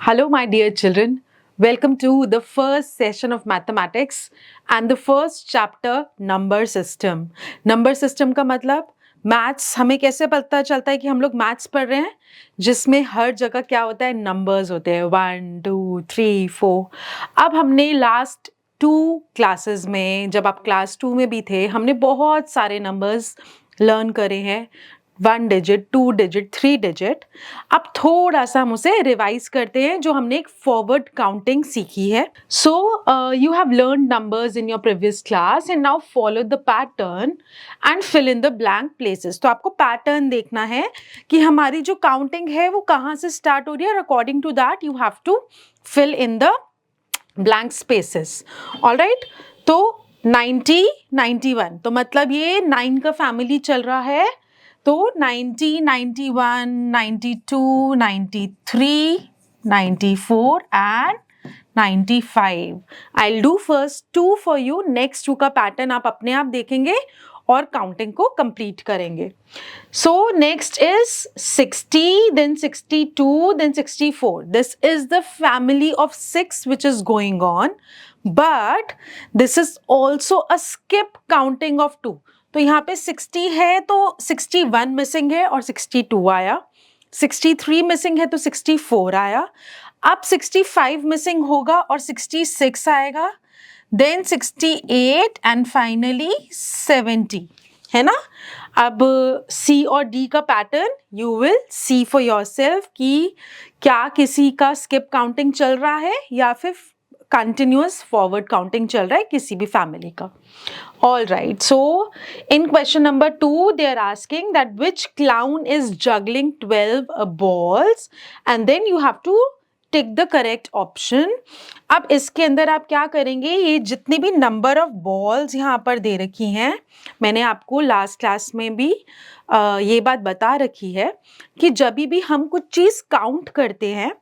Hello, my dear children. Welcome to the first session of mathematics and the first chapter number system. Number system का मतलब maths हमें कैसे पता चलता है कि हम लोग मैथ्स पढ़ रहे हैं जिसमें हर जगह क्या होता है नंबर्स होते हैं 1 2 3 4। अब हमने लास्ट 2 क्लासेस में जब आप क्लास 2 में भी थे हमने बहुत सारे नंबर्स लर्न करे हैं 1 डिजिट 2 डिजिट 3 डिजिट। अब थोड़ा सा हम उसे रिवाइज करते हैं जो हमने एक फॉरवर्ड काउंटिंग सीखी है। So you have learn numbers in your previous class and now follow the pattern and fill in the blank places. तो आपको पैटर्न देखना है कि हमारी जो काउंटिंग है वो कहाँ से स्टार्ट हो रही है और according to that you have to fill in the blank spaces. Alright, तो 90 91 तो मतलब ये 9 का फैमिली चल रहा है। तो 90 91 92 93 94 and 95। I'll do first 2 for you. Next 2 का पैटर्न आप अपने आप देखेंगे और काउंटिंग को कंप्लीट करेंगे। So next is 60, then 62, then 64. This is the family of 6 which is going on, but this is also a skip counting of 2. तो यहाँ पे 60 है तो 61 मिसिंग है और 62 आया, 63 मिसिंग है तो 64 आया, अब 65 मिसिंग होगा और 66 आएगा, देन 68 एंड फाइनली 70, है ना। अब सी और डी का pattern you will see for yourself कि क्या किसी का स्किप काउंटिंग चल रहा है या फिर कंटिन्यूअस फॉरवर्ड काउंटिंग चल रहा है किसी भी फैमिली का। All right, so in question number 2 they are asking that which clown is juggling 12 balls and then you have to tick the correct option. अब इसके अंदर आप क्या करेंगे, ये जितनी भी नंबर ऑफ बॉल्स यहाँ पर दे रखी हैं, मैंने आपको लास्ट क्लास में भी ये बात बता रखी है कि जब भी हम कुछ चीज़ काउंट करते हैं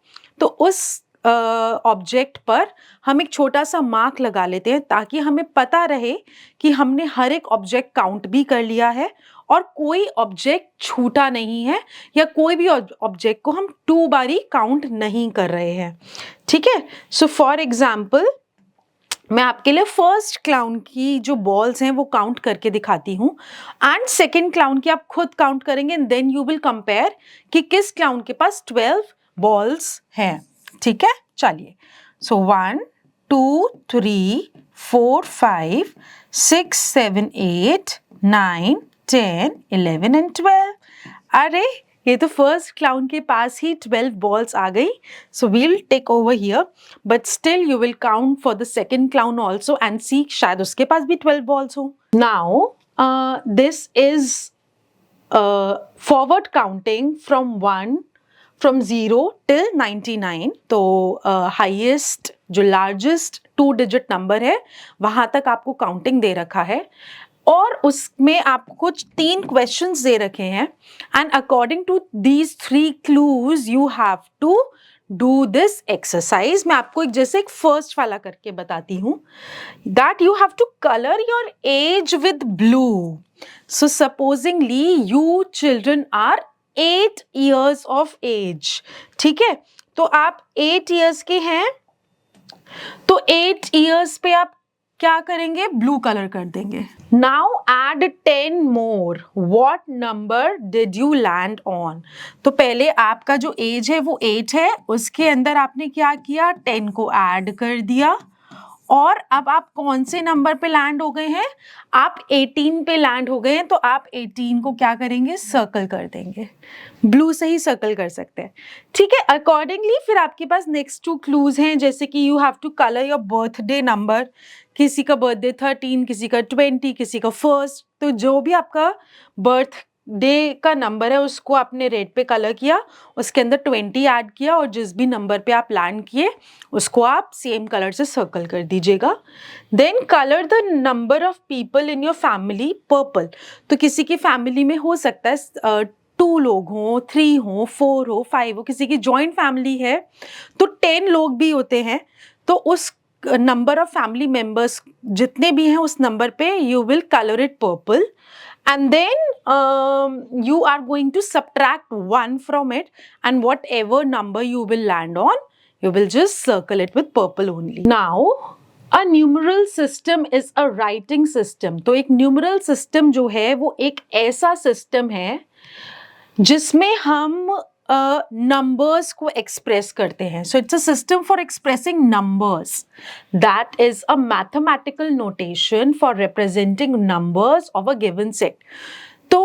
तो उस ऑब्जेक्ट पर हम एक छोटा सा मार्क लगा लेते हैं ताकि हमें पता रहे कि हमने हर एक ऑब्जेक्ट काउंट भी कर लिया है और कोई ऑब्जेक्ट छूटा नहीं है या कोई भी ऑब्जेक्ट को हम 2 बारी काउंट नहीं कर रहे हैं। ठीक है, सो फॉर एग्जाम्पल मैं आपके लिए फर्स्ट क्लाउन की जो बॉल्स हैं वो काउंट करके दिखाती हूँ एंड सेकेंड क्लाउन की आप खुद काउंट करेंगे and then you will compare कि किस क्लाउन के पास 12 बॉल्स हैं। ठीक है, चलिए। सो 1 2 3 4 5 6 7 8 9 10 11 एंड 12। अरे ये तो फर्स्ट क्लाउन के पास ही 12 बॉल्स आ गई। So we'll take over here, but still you will count for the second clown also and see शायद उसके पास भी 12 बॉल्स हो। Now this is forward counting from 0 till 99। तो हाईएस्ट जो लार्जेस्ट 2 डिजिट नंबर है वहां तक आपको काउंटिंग दे रखा है और उसमें आपको कुछ 3 क्वेश्चंस दे रखे हैं and according to these 3 clues you have to do this exercise. मैं आपको एक फर्स्ट वाला करके बताती हूँ, that you have to colour your age with blue. So supposingly you children are 8 years of age। ठीक है, तो आप 8 years के हैं तो 8 years पे आप क्या करेंगे, ब्लू कलर कर देंगे। Now add 10 more, what number did you land on. तो पहले आपका जो एज है वो 8 है, उसके अंदर आपने क्या किया, 10 को ऐड कर दिया और अब आप कौन से नंबर पे लैंड हो गए हैं, आप 18 पे लैंड हो गए हैं। तो आप 18 को क्या करेंगे, सर्कल कर देंगे, ब्लू से ही सर्कल कर सकते हैं। ठीक है, अकॉर्डिंगली फिर आपके पास नेक्स्ट 2 क्लूज हैं, जैसे कि you have to colour your birthday number. किसी का बर्थडे 13, किसी का 20, किसी का 1st। तो जो भी आपका बर्थ डे का नंबर है उसको आपने रेड पे कलर किया, उसके अंदर 20 ऐड किया और जिस भी नंबर पे आप लैंड किए उसको आप सेम कलर से सर्कल कर दीजिएगा। Then colour the number of people in your family purple. तो किसी की फैमिली में हो सकता है 2 लोग हों, 3 हों, 4 हो, 5 हो, किसी की जॉइंट फैमिली है तो 10 लोग भी होते हैं। तो उस नंबर ऑफ फैमिली मेंबर्स जितने भी हैं उस नंबर पे you will colour it purple and then you are going to subtract 1 from it and whatever number you will land on You will just circle it with purple only. Now, a numeral system is a writing system. तो एक numeral system जो है वो एक ऐसा system है जिसमें हम numbers को express करते हैं. So it's a system for expressing numbers. That is a mathematical notation for representing numbers of a given set. तो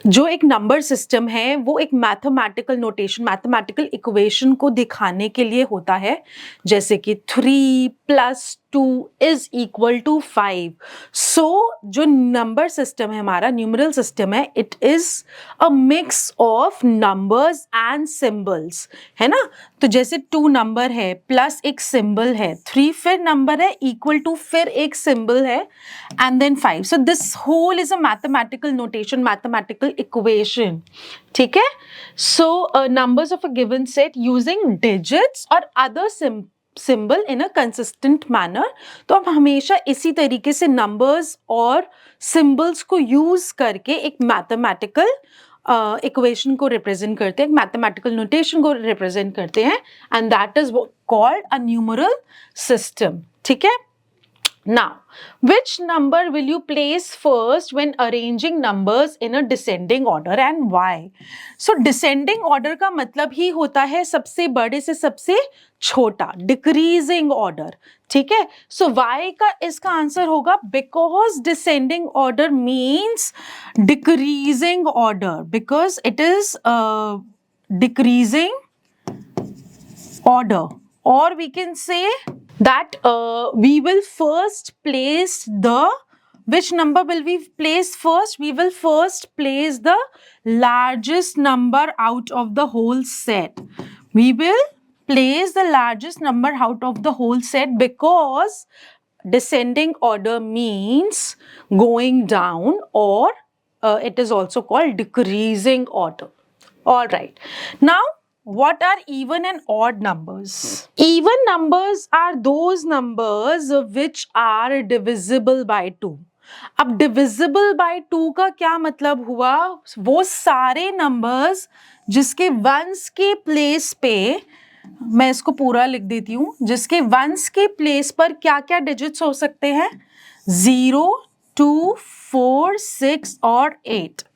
जो एक नंबर सिस्टम है वो एक मैथमेटिकल नोटेशन, मैथमेटिकल इक्वेशन को दिखाने के लिए होता है, जैसे कि 3 + 2 इज इक्वल टू 5. सो जो नंबर सिस्टम है हमारा, न्यूमरल सिस्टम है, it is a mix of numbers and symbols, है ना. तो जैसे 2 नंबर है प्लस एक सिंबल है, 3 फिर नंबर है, इक्वल टू फिर एक सिंबल है, and then 5. So this whole is a mathematical notation, mathematical equation. ठीक है. So numbers of a given set using digits और other symbol in a consistent manner. तो हम हमेशा इसी तरीके से नंबर्स और सिंबल्स को यूज करके एक मैथमेटिकल इक्वेशन को रिप्रेजेंट करते हैं, मैथमेटिकल नोटेशन को रिप्रेजेंट करते हैं, and that is called a numeral system. ठीक है. Now, which number will you place first when arranging numbers in a descending order and why? So, descending order का मतलब ही होता है सबसे बड़े से सबसे छोटा, decreasing order. ठीक है. So, why का इसका आंसर होगा because descending order means decreasing order, because it is decreasing order, or we can say that we will first place which number will we place first? We will first place the largest number out of the whole set. We will place the largest number out of the whole set because descending order means going down, or it is also called decreasing order. All right. Now, what are even and odd numbers? Even numbers are those numbers which are divisible by 2. अब divisible by 2 का क्या मतलब हुआ? वो सारे numbers जिसके ones के place पे, मैं इसको पूरा लिख देती हूँ, जिसके ones के place पर क्या क्या digits हो सकते हैं? 0, 2, 4, 6 और 8.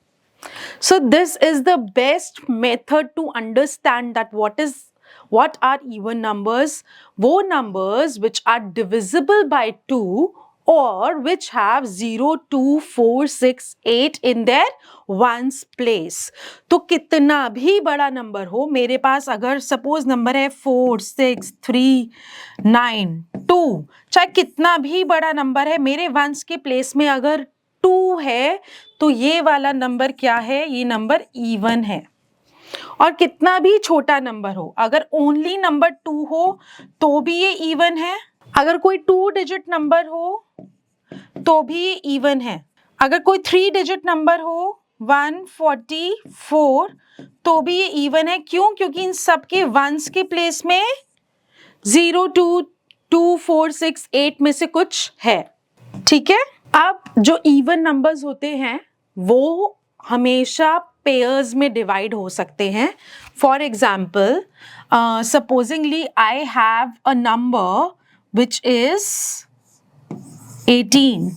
So this is the best method to understand that what are even numbers. वो numbers which are divisible by 2 or which have 0, 2, 4, 6, 8 in their ones place. तो कितना भी बड़ा नंबर हो, मेरे पास अगर सपोज नंबर है 4, 6, 3, 9, 2, चाहे कितना भी बड़ा नंबर है, मेरे वंस के प्लेस में अगर 2 है तो ये वाला नंबर क्या है? ये नंबर इवन है. और कितना भी छोटा नंबर हो, अगर ओनली नंबर 2 हो तो भी ये इवन है. अगर कोई 2 डिजिट नंबर हो तो भी ये इवन है. अगर कोई 3 डिजिट नंबर हो 144 तो भी ये इवन है. क्यों? क्योंकि इन सब के वंस के प्लेस में 0, 2, 2, 4, 6, 8 में से कुछ है. ठीक है. अब जो इवन नंबर्स होते हैं वो हमेशा पेयर्स में डिवाइड हो सकते हैं. For example, supposedly I have a number which is 18.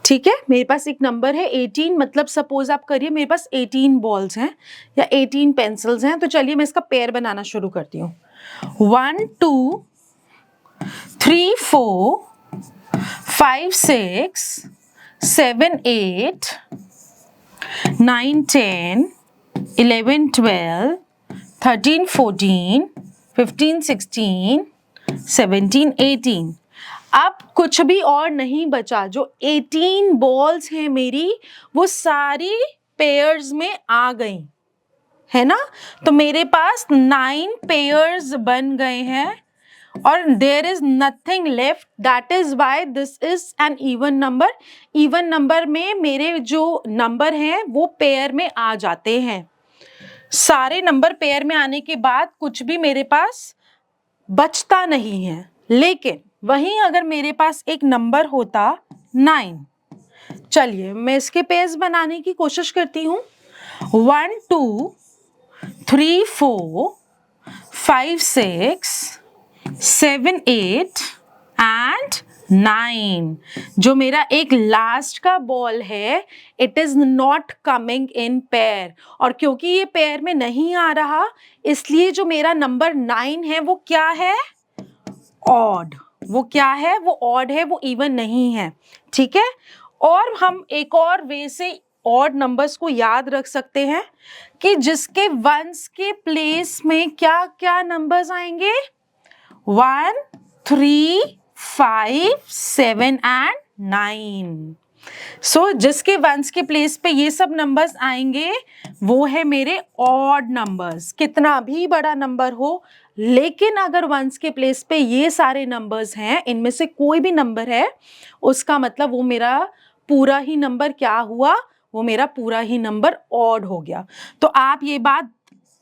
ठीक है. मेरे पास एक नंबर है 18, मतलब सपोज आप करिए मेरे पास 18 बॉल्स हैं या 18 पेंसिल्स हैं. तो चलिए मैं इसका पेयर बनाना शुरू करती हूँ. 1, 2, 3, 4, 5, 6, 7, 8, 9, 10, 11, 12, 13, 14, 15, 16, 17, 18. अब कुछ भी और नहीं बचा. जो 18 बॉल्स हैं मेरी, वो सारी पेयर्स में आ गई, है ना. तो मेरे पास 9 पेयर्स बन गए हैं और there is nothing left. That is why this is an even number. Even number में मेरे जो नंबर हैं वो पेयर में आ जाते हैं. सारे नंबर पेयर में आने के बाद कुछ भी मेरे पास बचता नहीं है. लेकिन वहीं अगर मेरे पास एक नंबर होता 9, चलिए मैं इसके पेयर्स बनाने की कोशिश करती हूँ. 1, 2, 3, 4, 5 6 7 8 एंड 9। जो मेरा एक लास्ट का बॉल है, it is not coming in pair, और क्योंकि ये पेयर में नहीं आ रहा, इसलिए जो मेरा नंबर 9 है वो क्या है, ऑड। वो क्या है, वो ऑड है, वो इवन नहीं है। ठीक है, और हम एक और वे से ऑड नंबर्स को याद रख सकते हैं कि जिसके वंस के प्लेस में क्या क्या नंबर्स आएंगे, 1 3 5 7 एंड 9। सो जिसके वंस के प्लेस पे ये सब नंबर्स आएंगे वो है मेरे ऑड नंबर्स। कितना भी बड़ा नंबर हो, लेकिन अगर वंस के प्लेस पे ये सारे नंबर्स हैं, इनमें से कोई भी नंबर है, उसका मतलब वो मेरा पूरा ही नंबर क्या हुआ, वो मेरा पूरा ही नंबर ऑड हो गया। तो आप ये बात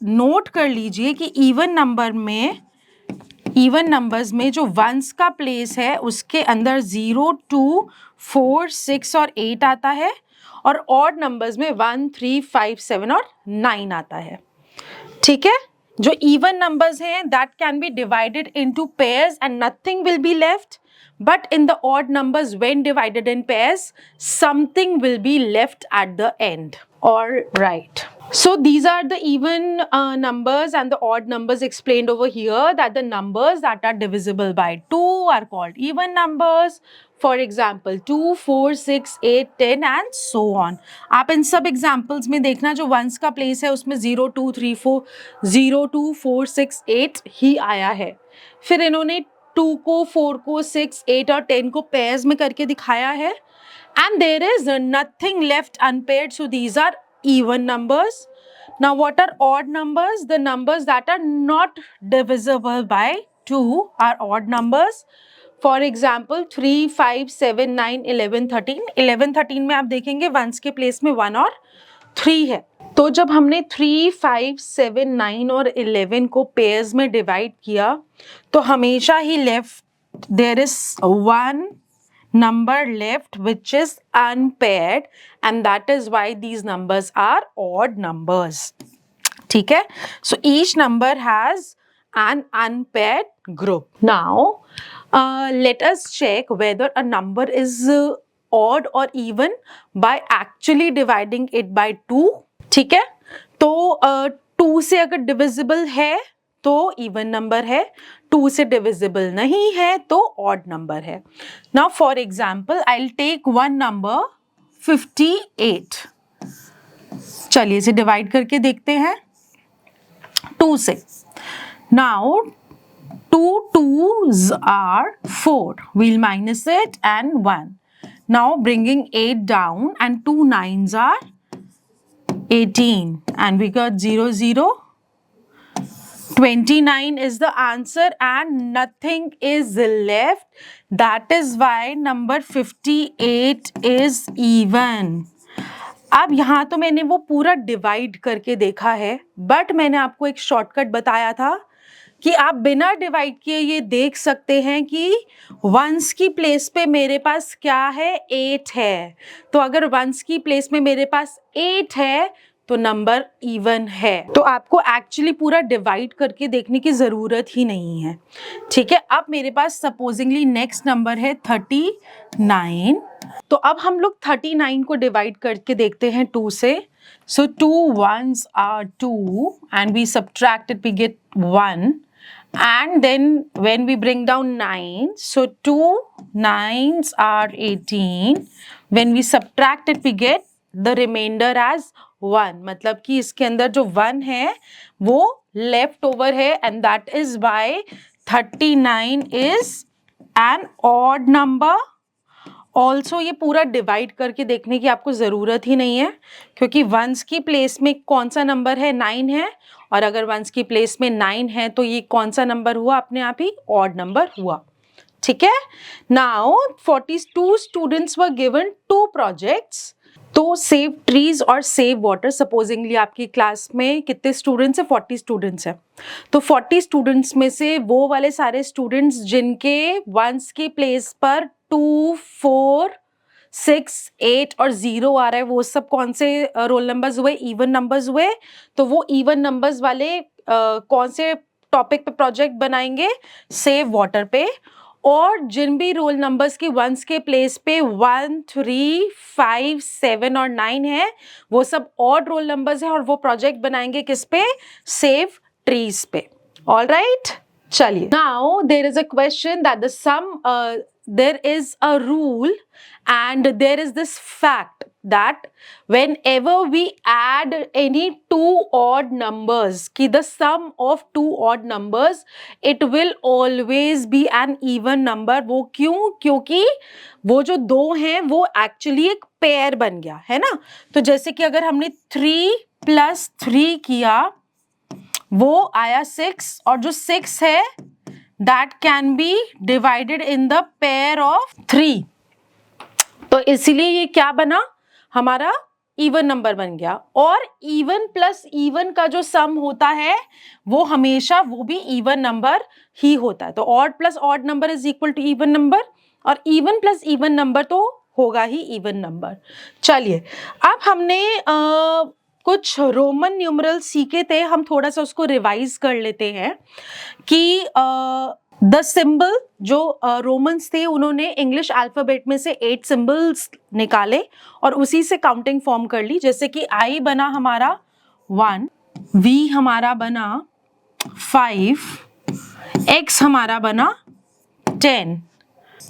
नोट कर लीजिए कि इवन नंबर्स में जो वंस का प्लेस है उसके अंदर 0 2 4 6 और 8 आता है, और ऑड नंबर्स में 1 3 5 7 और 9 आता है। ठीक है, जो इवन नंबर्स हैं that can be divided into pairs and nothing will be left, but in the odd numbers when divided in pairs something will be left at the end. All right, so these are the even numbers and the odd numbers explained over here, that the numbers that are divisible by 2 are called even numbers. For example 2 4 6 8 10 and so on. आप इन सब examples में देखना जो once का place है उसमें 0 2 3 4 0 2 4 6 8 ही आया है। फिर इन्होंने 2 को 4 को 6 8 और 10 को पेयर्स में करके दिखाया है, and there is nothing left unpaired, so these are even numbers. Now what are odd numbers? The numbers that are not divisible by 2 are odd numbers. For example 3 5 7 9 11 13। 11 13 में आप देखेंगे वंस के प्लेस में 1 और 3 है। तो जब हमने 3 5 7 9 और 11 को पेयर्स में डिवाइड किया तो हमेशा ही left there is one number left which is unpaired, and that is why these numbers are odd numbers. ठीक है, so each number has an unpaired group. Now let us check whether a number is odd or even by actually dividing it by 2. ठीक है, तो 2 से अगर divisible है तो even number है, 2 से डिविजिबल नहीं है तो ऑड नंबर है। Now for example I will take one number 58। चलिए इसे डिवाइड करके देखते हैं 2 से। Now 2 2s are 4, we'll minus it and 1. Now bringing 8 down and 2 9s are 18 and we got 0 0. 29 is the answer and nothing is left. That is why number 58 is even. अब यहाँ तो मैंने वो पूरा डिवाइड करके देखा है, बट मैंने आपको एक शॉर्टकट बताया था कि आप बिना डिवाइड किए ये देख सकते हैं कि वंस की प्लेस पे मेरे पास क्या है, 8 है। तो अगर वंस की प्लेस में मेरे पास 8 है तो नंबर इवन है। तो आपको एक्चुअली पूरा डिवाइड करके देखने की ज़रूरत ही नहीं है। ठीक है, अब मेरे पास सपोजिंगली नेक्स्ट नंबर है 39। तो अब हम लोग 39 को डिवाइड करके देखते हैं 2 से। सो 2 1s are 2 and we subtract it, we get 1. And then when we bring down 9, so 2 9s are 18. When we subtract it, we get the remainder as 1। मतलब कि इसके अंदर जो 1 है वो लेफ्ट ओवर है, and that is why 39 is an odd number. Also ये पूरा डिवाइड करके देखने की आपको ज़रूरत ही नहीं है, क्योंकि वंस की प्लेस में कौन सा नंबर है, 9 है, और अगर वंस की प्लेस में 9 है तो ये कौन सा नंबर हुआ, अपने आप ही ऑड नंबर हुआ। ठीक है, now 42 students were given 2 projects. तो सेव ट्रीज और सेव वाटर, सपोजिंगली आपकी क्लास में कितने स्टूडेंट्स हैं, 40 स्टूडेंट्स हैं। तो 40 स्टूडेंट्स में से वो वाले सारे स्टूडेंट्स जिनके वंस की प्लेस पर 2 4 6 8 और 0 आ रहा है, वो सब कौन से रोल नंबर्स हुए, इवन नंबर्स हुए। तो वो इवन नंबर्स वाले कौन से टॉपिक पे प्रोजेक्ट बनाएंगे सेव वाटर पे, और जिन भी रोल नंबर्स की वंस के प्लेस पे 1, 3, 5, 7 और 9 है वो सब ऑड रोल नंबर्स हैं और वो प्रोजेक्ट बनाएंगे किस पे, सेव ट्रीज पे। ऑल राइट, चलिए now there is a question that the sum there is a rule and there is this fact that whenever we add any two odd numbers ki the sum of two odd numbers it will always be an even number। वो क्यों, क्योंकि वो जो दो हैं वो actually एक pair बन गया है ना। तो जैसे कि अगर हमने 3 + 3 किया वो आया 6, और जो 6 है that can be divided in the pair of 3, तो इसीलिए ये क्या बना, हमारा इवन नंबर बन गया। और इवन प्लस इवन का जो सम होता है वो हमेशा वो भी इवन नंबर ही होता है। तो odd plus odd number is equal to even number, और इवन प्लस इवन नंबर तो होगा ही इवन नंबर। चलिए अब हमने कुछ रोमन न्यूमरल सीखे थे, हम थोड़ा सा उसको रिवाइज कर लेते हैं कि द सिंबल जो रोमन्स थे उन्होंने इंग्लिश अल्फाबेट में से 8 सिंबल्स निकाले और उसी से काउंटिंग फॉर्म कर ली। जैसे कि आई बना हमारा 1, वी हमारा बना 5, एक्स हमारा बना 10,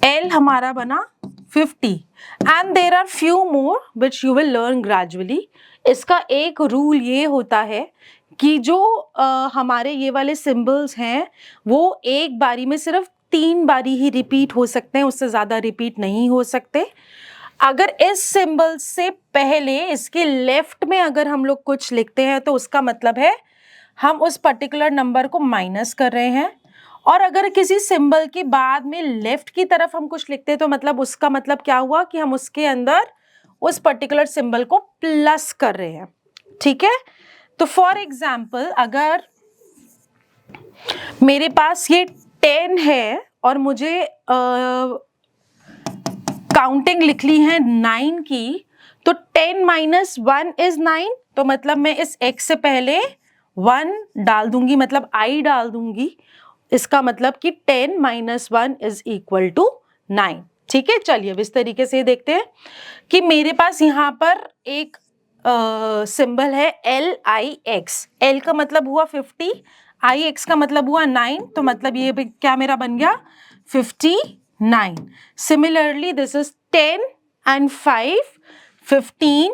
एल हमारा बना 50 and there are few more which you will learn gradually. इसका एक रूल ये होता है कि जो हमारे ये वाले सिंबल्स हैं वो एक बारी में सिर्फ 3 बारी ही रिपीट हो सकते हैं, उससे ज़्यादा रिपीट नहीं हो सकते। अगर इस सिंबल से पहले इसके लेफ्ट में अगर हम लोग कुछ लिखते हैं तो उसका मतलब है हम उस पर्टिकुलर नंबर को माइनस कर रहे हैं, और अगर किसी सिंबल के बाद में लेफ्ट की तरफ हम कुछ लिखते हैं तो मतलब उसका मतलब क्या हुआ कि हम उसके अंदर उस पर्टिकुलर सिंबल को प्लस कर रहे हैं। ठीक है, तो फॉर एग्जाम्पल अगर मेरे पास ये 10 है और मुझे काउंटिंग लिख ली है 9 की, तो 10 - 1 इज 9, तो मतलब मैं इस x से पहले 1 डाल दूंगी, मतलब I डाल दूंगी। इसका मतलब कि 10 - 1 इज इक्वल टू 9। ठीक है, चलिए अब इस तरीके से देखते हैं कि मेरे पास यहाँ पर एक सिंबल है LIX। L का मतलब हुआ 50, IX का मतलब हुआ 9, तो मतलब ये क्या मेरा बन गया 59। Similarly this is 10 and 5 15,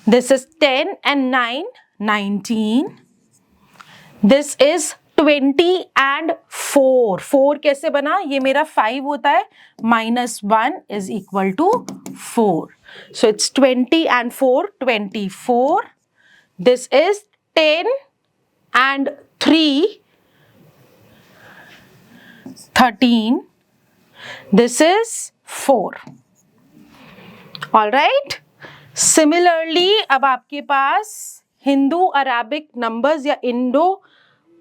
this is 10 and 9 19, this is 20 and 4। 4 कैसे बना, ये मेरा 5 होता है, -1 is equal to 4। So it's 20 and 4, 24. This is 10 and 3, 13. This is 4. All right. Similarly, अब आपके पास हिंदू अराबिक नंबर्स या इंडो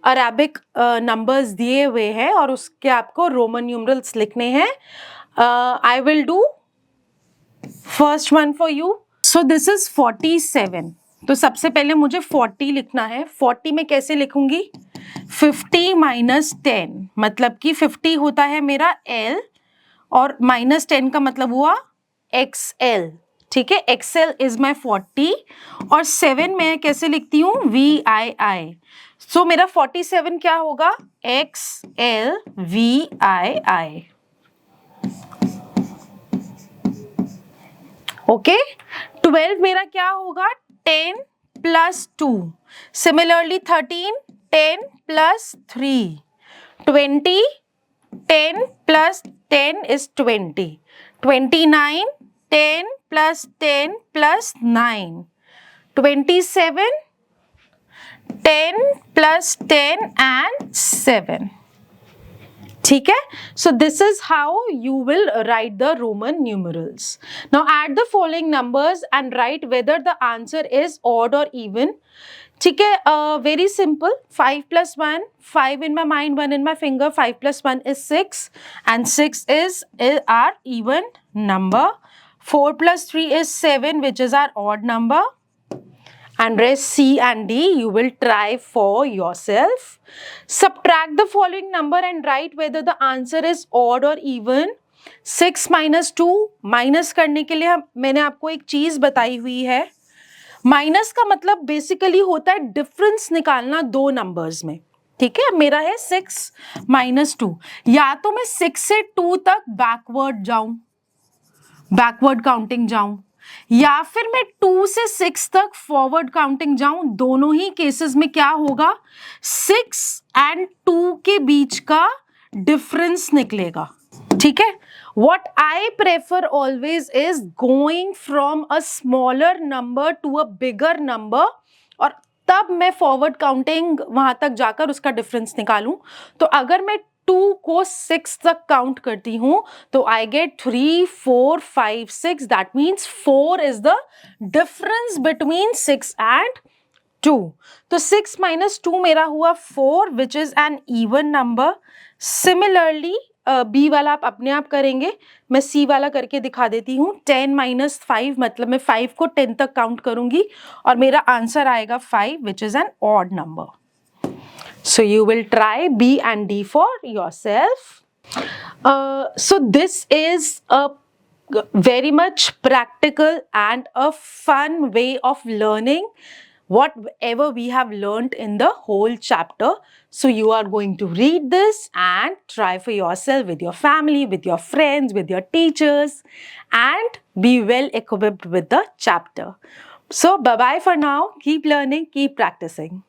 अराबिक नंबर्स दिए हुए हैं और उसके आपको रोमन न्यूमरल्स लिखने हैं। I will do first one for you. So this is 47, तो सबसे पहले मुझे 40 लिखना है। 40 में कैसे लिखूंगी, 50 - 10, मतलब कि 50 होता है मेरा L और -10 का मतलब हुआ XL। ठीक है, XL इज माई 40, और 7 में कैसे लिखती हूँ VII। सो मेरा 47 क्या होगा, XL VII। ओके, 12 मेरा क्या होगा 10 + 2। Similarly 13 10 + 3, 20 10 + 10 is 20, 29 10 + 10 + 9, 27 10 + 10 and 7। ठीक है, so this is how you will write the Roman numerals. Now add the following numbers and write whether the answer is odd or even. ठीक है, very simple. 5 + 1, 5 in my mind, 1 in my finger. 5 + 1 is 6 and 6 is our even number. 4 + 3 is 7, which is our odd number. and rest C and D you will try for yourself. Subtract the following number and write whether the answer is odd or even. 6 minus 2 minus करने के लिए मैंने आपको एक चीज बताई हुई है. माइनस का मतलब बेसिकली होता है डिफरेंस निकालना दो नंबर्स में. ठीक है, मेरा है 6 माइनस 2. या तो मैं 6 से 2 तक बैकवर्ड काउंटिंग जाऊं, या फिर मैं 2 से 6 तक फॉरवर्ड काउंटिंग जाऊं. दोनों ही केसेस में क्या होगा, 6 एंड 2 के बीच का डिफरेंस निकलेगा. ठीक है, what I prefer always is going from a smaller number to a bigger number, और तब मैं फॉरवर्ड काउंटिंग वहां तक जाकर उसका डिफरेंस निकालूं. तो अगर मैं 2 को 6 तक काउंट करती हूं तो I get 3, 4, 5, 6. That means 4 is the difference between 6 and 2. तो 6 माइनस 2 मेरा हुआ 4 which is an even number. Similarly B वाला आप अपने आप करेंगे, मैं सी वाला करके दिखा देती हूँ. 10 माइनस 5 मतलब मैं 5 को 10 तक काउंट करूंगी और मेरा आंसर आएगा 5 विच is an odd number. So you will try B and D for yourself. So this is a very much practical and a fun way of learning whatever we have learned in the whole chapter. So you are going to read this and try for yourself with your family, with your friends, with your teachers, and be well equipped with the chapter. So bye bye for now. Keep learning, keep practicing.